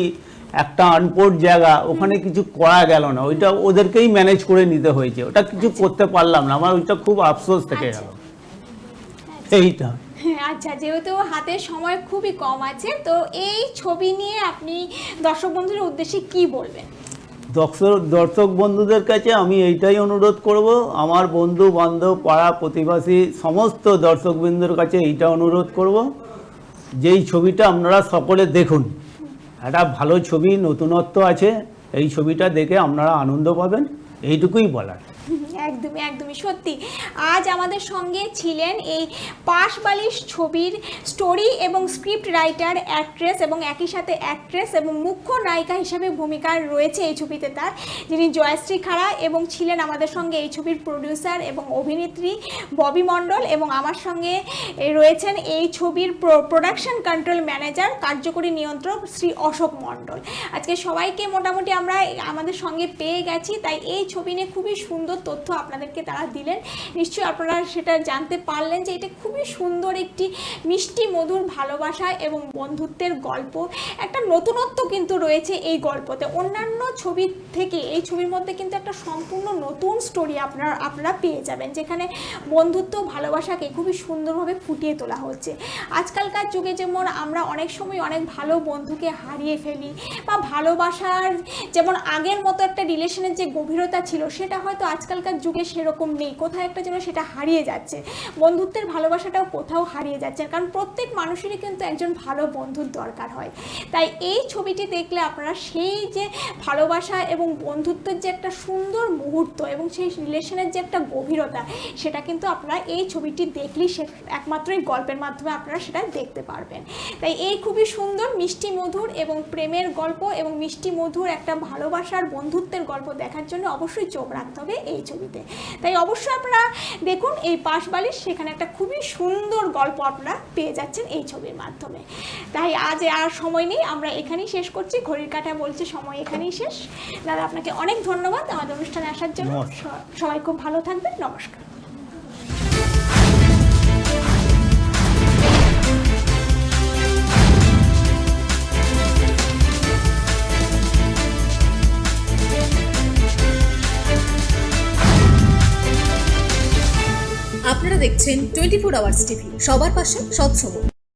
একটা আনপোর্ট জায়গা, ওখানে কিছু করা গেল না, ওইটা ওদেরকেই ম্যানেজ করে নিতে হয়েছে, ওটা কিছু করতে পারলাম না, আমার ওইটা খুব আফসোস থেকে গেল এইটা। আচ্ছা, যেহেতু হাতে সময় খুবই কম আছে, তো এই ছবি নিয়ে আপনি দর্শক বন্ধুদের উদ্দেশ্যে কি বলবেন? দর্শক বন্ধুদের কাছে আমি এইটাই অনুরোধ করব, আমার বন্ধু বান্ধব পাড়া প্রতিবেশী সমস্ত দর্শকবৃন্দর কাছে এইটা অনুরোধ করব, যেই ছবিটা আপনারা সকলে দেখুন। একটা ভালো ছবি, নতুনত্ব আছে, এই ছবিটা দেখে আপনারা আনন্দ পাবেন, এইটুকুই বলার। একদমই সত্যি। আজ আমাদের সঙ্গে ছিলেন এই পাশ বালিশ ছবির স্টোরি এবং স্ক্রিপ্ট রাইটার, অ্যাক্ট্রেস এবং একই সাথে অ্যাক্ট্রেস এবং মুখ্য নায়িকা হিসেবে ভূমিকা রয়েছে এই ছবিতে তার, যিনি জয়শ্রী খাড়া, এবং ছিলেন আমাদের সঙ্গে এই ছবির প্রডিউসার এবং অভিনেত্রী ববি মণ্ডল, এবং আমার সঙ্গে রয়েছেন এই ছবির প্রোডাকশন কন্ট্রোল ম্যানেজার, কার্যকরী নিয়ন্ত্রক শ্রী অশোক মণ্ডল। আজকে সবাইকে মোটামুটি আমরা আমাদের সঙ্গে পেয়ে গেছি, তাই এই ছবি নিয়ে খুবই সুন্দর তথ্য আপনাদেরকে তারা দিলেন। নিশ্চয়ই আপনারা সেটা জানতে পারলেন যে এটা খুবই সুন্দর একটি মিষ্টি মধুর ভালোবাসা এবং বন্ধুত্বের গল্প, একটা নতুনত্ব কিন্তু রয়েছে এই গল্পতে। অন্যান্য ছবি থেকে এই ছবির মধ্যে কিন্তু একটা সম্পূর্ণ নতুন স্টোরি আপনারা পেয়ে যাবেন, যেখানে বন্ধুত্ব ভালোবাসাকে খুবই সুন্দরভাবে ফুটিয়ে তোলা হচ্ছে। আজকালকার যুগে যেমন আমরা অনেক সময় অনেক ভালো বন্ধুকে হারিয়ে ফেলি, বা ভালোবাসার যেমন আগের মতো একটা রিলেশনের যে গভীরতা ছিল সেটা হয়তো আজকালকার যুগে সেরকম নেই, কোথাও একটা যেন সেটা হারিয়ে যাচ্ছে, বন্ধুত্বের ভালোবাসাটাও কোথাও হারিয়ে যাচ্ছে, কারণ প্রত্যেক মানুষেরই কিন্তু একজন ভালো বন্ধুর দরকার হয়। তাই এই ছবিটি দেখলে আপনারা সেই যে ভালোবাসা এবং বন্ধুত্বের যে একটা সুন্দর মুহূর্ত এবং সেই রিলেশনের যে একটা গভীরতা, সেটা কিন্তু আপনারা এই ছবিটি দেখলেই সে একমাত্র এই গল্পের মাধ্যমে আপনারা সেটা দেখতে পারবেন। তাই এই খুবই সুন্দর মিষ্টি মধুর এবং প্রেমের গল্প এবং মিষ্টি মধুর একটা ভালোবাসার বন্ধুত্বের গল্প দেখার জন্য অবশ্যই চোখ রাখতে হবে এই ছবিতে। তাই অবশ্যই আপনারা দেখুন এই পাশ বালিশ, সেখানে একটা খুবই সুন্দর গল্প আপনারা পেয়ে যাচ্ছেন এই ছবির মাধ্যমে। তাই আজ আর সময় নেই, আমরা এখানেই শেষ করছি, ঘড়ির কাঁটায় বলছে সময় এখানেই শেষ। দাদা, আপনাকে অনেক ধন্যবাদ আমাদের অনুষ্ঠানে আসার জন্য। সবাই খুব ভালো থাকবেন, নমস্কার। আপনারা দেখছেন 24 আওয়ার্স টিভি, সবার পাশে সব সময়।